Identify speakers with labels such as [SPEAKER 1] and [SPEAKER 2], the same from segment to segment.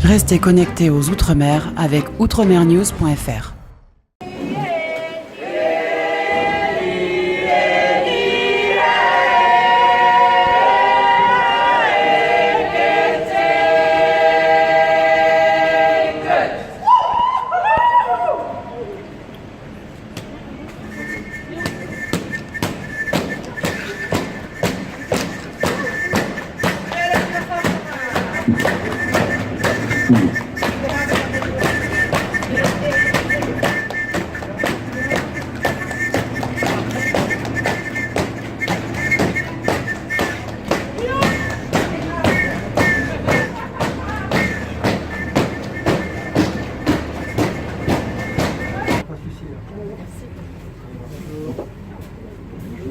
[SPEAKER 1] Restez connectés aux Outre-mer avec outremernews.fr.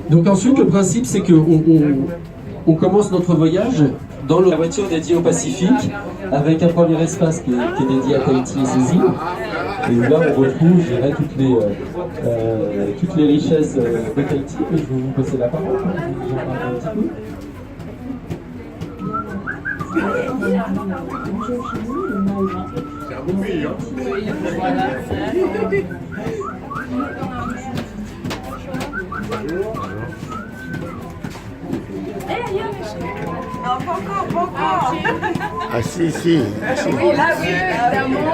[SPEAKER 2] Donc ensuite, le principe, c'est qu'on commence notre voyage dans la voiture dédiée au Pacifique, avec un premier espace qui est dédié à Tahiti et ses îles. Et là, on retrouve, je dirais, toutes les richesses de Tahiti. Je vais vous passer la parole, je vais vous en parler un petit peu.
[SPEAKER 3] C'est un beau pays, hein. Voilà.
[SPEAKER 4] Non, pas encore.
[SPEAKER 5] Ah si.
[SPEAKER 4] Oui, là, oui, évidemment.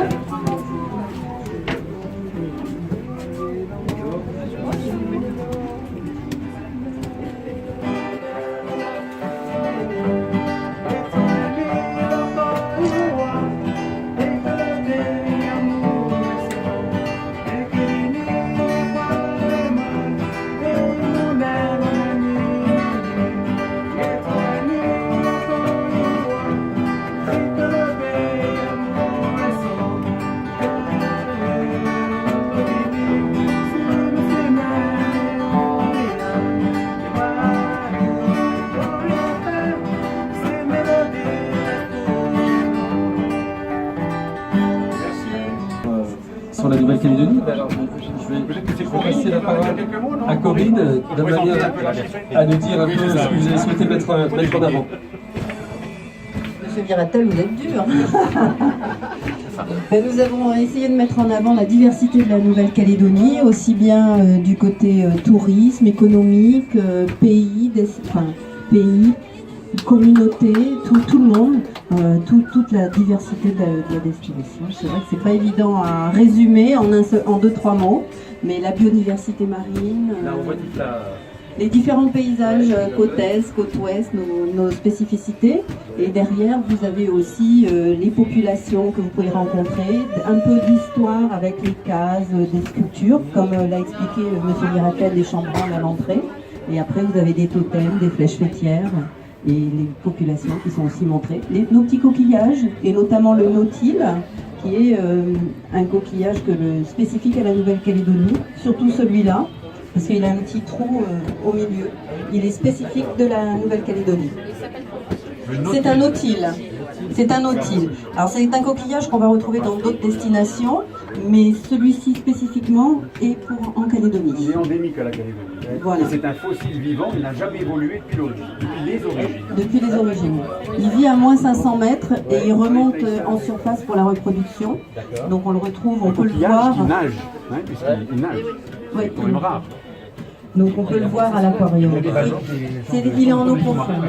[SPEAKER 2] Sur la Nouvelle-Calédonie, alors je vais passer la parole à Corinne de manière à nous dire un peu ce que vous avez souhaité mettre en avant.
[SPEAKER 6] Monsieur Viratel, vous êtes dur. Nous avons essayé de mettre en avant la diversité de la Nouvelle-Calédonie, aussi bien du côté tourisme, économique, pays, communauté, tout le monde, toute la diversité de la destination. C'est vrai que c'est pas évident à résumer en 2-3 mots, mais la biodiversité marine,
[SPEAKER 2] Là, on voit toute
[SPEAKER 6] les différents paysages, côte est, côte ouest, nos spécificités. Et derrière, vous avez aussi les populations que vous pouvez rencontrer, un peu d'histoire avec les cases, des sculptures, comme l'a expliqué M. Mirakel, des chambranles à l'entrée. Et après, vous avez des totems, des flèches fêtières et les populations qui sont aussi montrées. Nos petits coquillages, et notamment le nautile, qui est un coquillage spécifique à la Nouvelle-Calédonie, surtout celui-là, parce qu'il a un petit trou au milieu. Il est spécifique de la Nouvelle-Calédonie. C'est un nautile. C'est un nautile. Alors c'est un coquillage qu'on va retrouver dans d'autres destinations, mais celui-ci spécifiquement est en Calédonie.
[SPEAKER 3] Il est endémique à la Calédonie.
[SPEAKER 6] Voilà.
[SPEAKER 3] C'est un fossile vivant, il n'a jamais évolué depuis les origines.
[SPEAKER 6] Depuis les origines. Il vit à moins 500 mètres et il remonte en surface pour la reproduction. Donc on le retrouve, on peut le voir.
[SPEAKER 3] Il nage, hein, puisqu'il nage.
[SPEAKER 6] Oui,
[SPEAKER 3] C'est même rare.
[SPEAKER 6] donc on peut le voir à l'aquarium. Il est en eau profonde.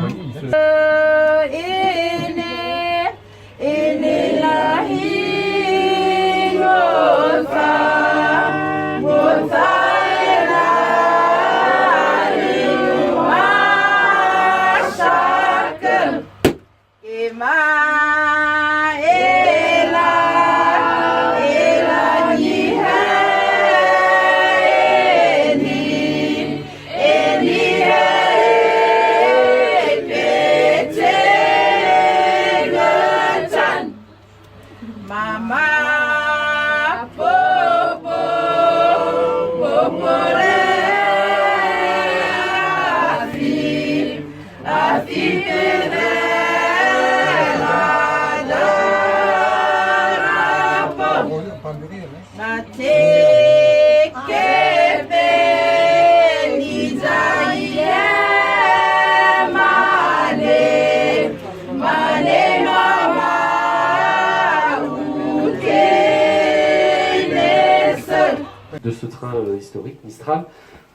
[SPEAKER 2] de ce train historique, Mistral.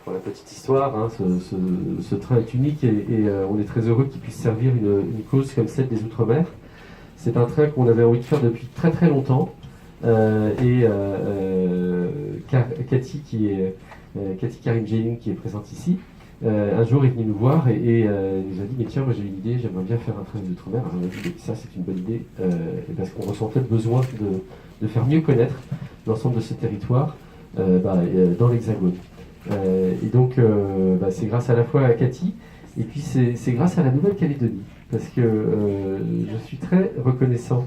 [SPEAKER 2] Pour la petite histoire, hein, ce train est unique et on est très heureux qu'il puisse servir une cause comme celle des Outre-mer. C'est un train qu'on avait envie de faire depuis très très longtemps. Cathy Karim Jelin, qui est présente ici, un jour est venue nous voir et nous a dit mais tiens, moi j'ai une idée, j'aimerais bien faire un train des Outre-mer. On a dit ça c'est une bonne idée parce qu'on ressentait le besoin de faire mieux connaître l'ensemble de ce territoire dans l'Hexagone. Et donc c'est grâce à la fois à Cathy et puis c'est grâce à la Nouvelle-Calédonie parce que je suis très reconnaissant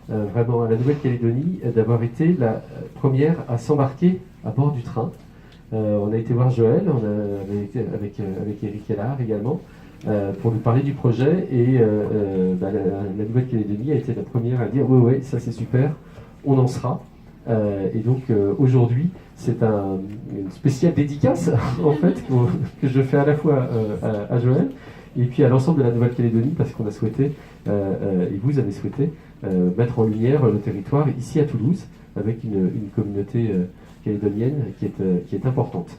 [SPEAKER 2] vraiment à la Nouvelle-Calédonie d'avoir été la première à s'embarquer à bord du train. On a été voir Joël, on avait été avec Eric Hellard également pour nous parler du projet et la Nouvelle-Calédonie a été la première à dire ouais ça c'est super, on en sera. Et donc aujourd'hui c'est une spéciale dédicace en fait que je fais à la fois à Joël et puis à l'ensemble de la Nouvelle-Calédonie parce qu'on a souhaité et vous avez souhaité mettre en lumière le territoire ici à Toulouse avec une communauté calédonienne qui est importante.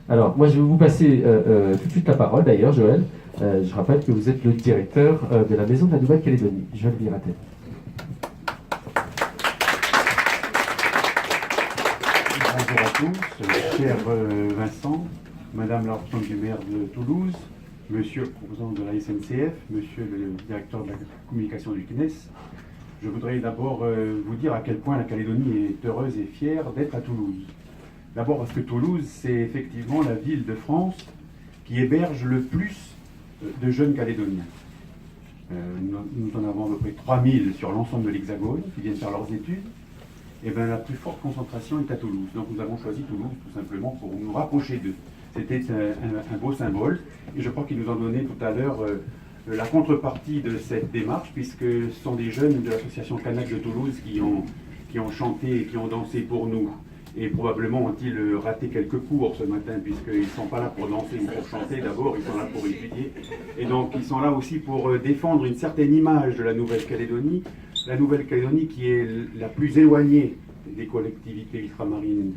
[SPEAKER 2] Alors moi je vais vous passer tout de suite la parole d'ailleurs Joël. Je rappelle que vous êtes le directeur de la Maison de la Nouvelle-Calédonie. Joël Viratel.
[SPEAKER 5] Bonjour à tous, cher Vincent, Madame la représentante du maire de Toulouse, Monsieur le président de la SNCF, Monsieur le directeur de la communication du CNES. Je voudrais d'abord vous dire à quel point la Calédonie est heureuse et fière d'être à Toulouse. D'abord parce que Toulouse, c'est effectivement la ville de France qui héberge le plus de jeunes Calédoniens. Nous en avons à peu près 3000 sur l'ensemble de l'Hexagone qui viennent faire leurs études. Et bien la plus forte concentration est à Toulouse. Donc nous avons choisi Toulouse tout simplement pour nous rapprocher d'eux. C'était un beau symbole. Et je crois qu'ils nous ont donné tout à l'heure la contrepartie de cette démarche, puisque ce sont des jeunes de l'association Canac de Toulouse qui ont chanté et qui ont dansé pour nous. Et probablement ont-ils raté quelques cours ce matin, puisqu'ils ne sont pas là pour danser ou pour chanter d'abord, ils sont là pour étudier. Et donc ils sont là aussi pour défendre une certaine image de la Nouvelle-Calédonie. La Nouvelle-Calédonie qui est la plus éloignée des collectivités ultramarines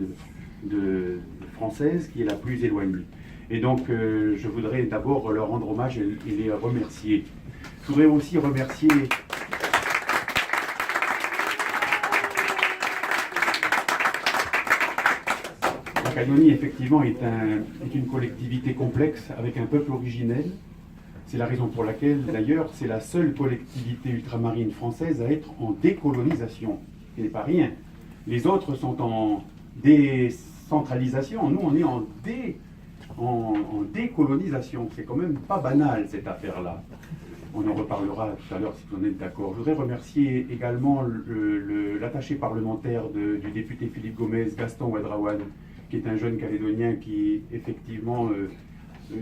[SPEAKER 5] françaises, qui est la plus éloignée. Et donc je voudrais d'abord leur rendre hommage et les remercier. Je voudrais aussi remercier la Calédonie, effectivement, est une collectivité complexe avec un peuple originel. C'est la raison pour laquelle, d'ailleurs, c'est la seule collectivité ultramarine française à être en décolonisation. Ce n'est pas rien. Les autres sont en décentralisation. Nous, on est en décolonisation. C'est quand même pas banal, cette affaire-là. On en reparlera tout à l'heure si vous en êtes d'accord. Je voudrais remercier également l'attaché parlementaire du député Philippe Gomez, Gaston Ouedraouen, qui est un jeune Calédonien qui, effectivement,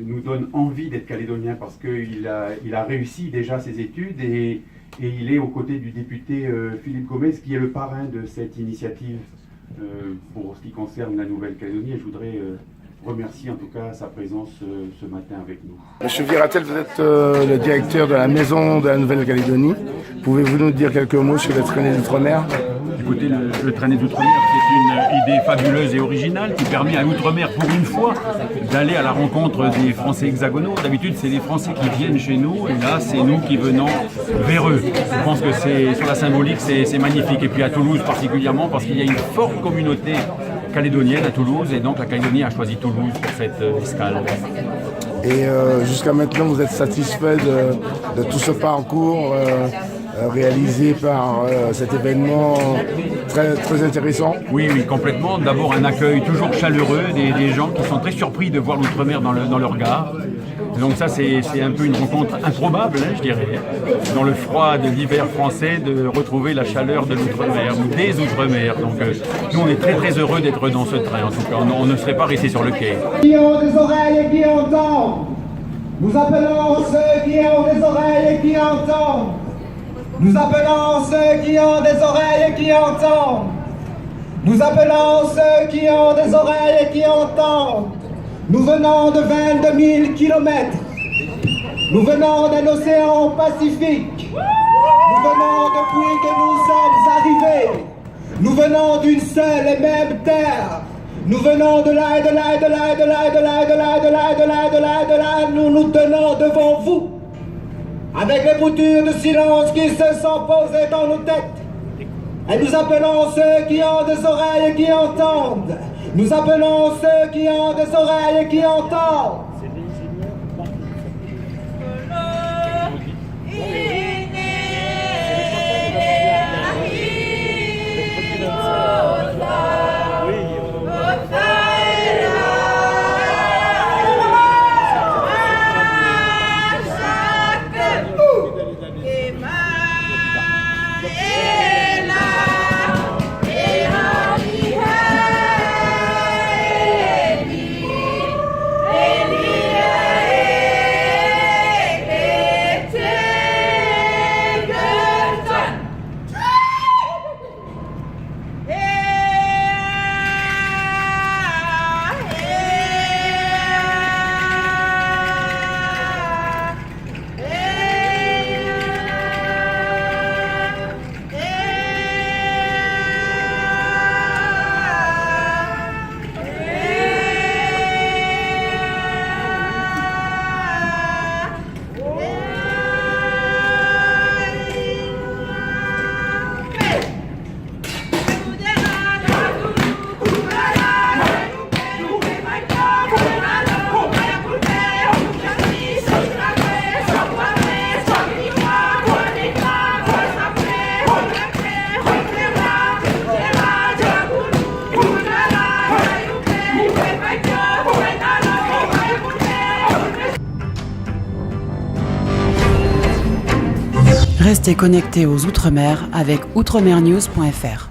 [SPEAKER 5] nous donne envie d'être Calédonien parce qu'il a réussi déjà ses études et il est aux côtés du député Philippe Gomez, qui est le parrain de cette initiative pour ce qui concerne la Nouvelle-Calédonie. Et je voudrais remercier en tout cas sa présence ce matin avec nous.
[SPEAKER 7] Monsieur Viratel, vous êtes le directeur de la Maison de la Nouvelle-Calédonie. Pouvez-vous nous dire quelques mots sur le traîner d'outre-mer?
[SPEAKER 8] Écoutez, le traîner d'outre-mer, c'est une idée fabuleuse et originale qui permet à l'outre-mer, pour une fois, d'aller à la rencontre des Français hexagonaux. D'habitude, c'est les Français qui viennent chez nous, et là, c'est nous qui venons vers eux. Je pense que sur la symbolique, c'est magnifique. Et puis à Toulouse particulièrement, parce qu'il y a une forte communauté calédonienne à Toulouse, et donc la Calédonie a choisi Toulouse pour cette escale.
[SPEAKER 7] Et jusqu'à maintenant, vous êtes satisfait de tout ce parcours réalisé par cet événement très, très intéressant?
[SPEAKER 8] Oui, complètement. D'abord, un accueil toujours chaleureux, des gens qui sont très surpris de voir l'outre-mer dans leur gare. Donc ça, c'est un peu une rencontre improbable, hein, je dirais, dans le froid de l'hiver français, de retrouver la chaleur de l'outre-mer ou des outre-mer. Donc nous, on est très très heureux d'être dans ce train. En tout cas, on ne serait pas resté sur le quai.
[SPEAKER 9] Qui ont des oreilles et qui entendent, nous appelons ceux qui ont des oreilles et qui entendent. Nous appelons ceux qui ont des oreilles et qui entendent. Nous appelons ceux qui ont des oreilles et qui entendent. Nous venons de 22 000 kilomètres. Nous venons d'un océan Pacifique. Nous venons depuis que nous sommes arrivés. Nous venons d'une seule et même terre. Nous venons de là et de là et de là et de là et de là et de là et de là et de là et de là et de là. Nous nous tenons devant vous avec les boutures de silence qui se sont posées dans nos têtes. Et nous appelons ceux qui ont des oreilles et qui entendent. Nous appelons ceux qui ont des oreilles et qui entendent.
[SPEAKER 1] Restez connectés aux Outre-mer avec outremernews.fr.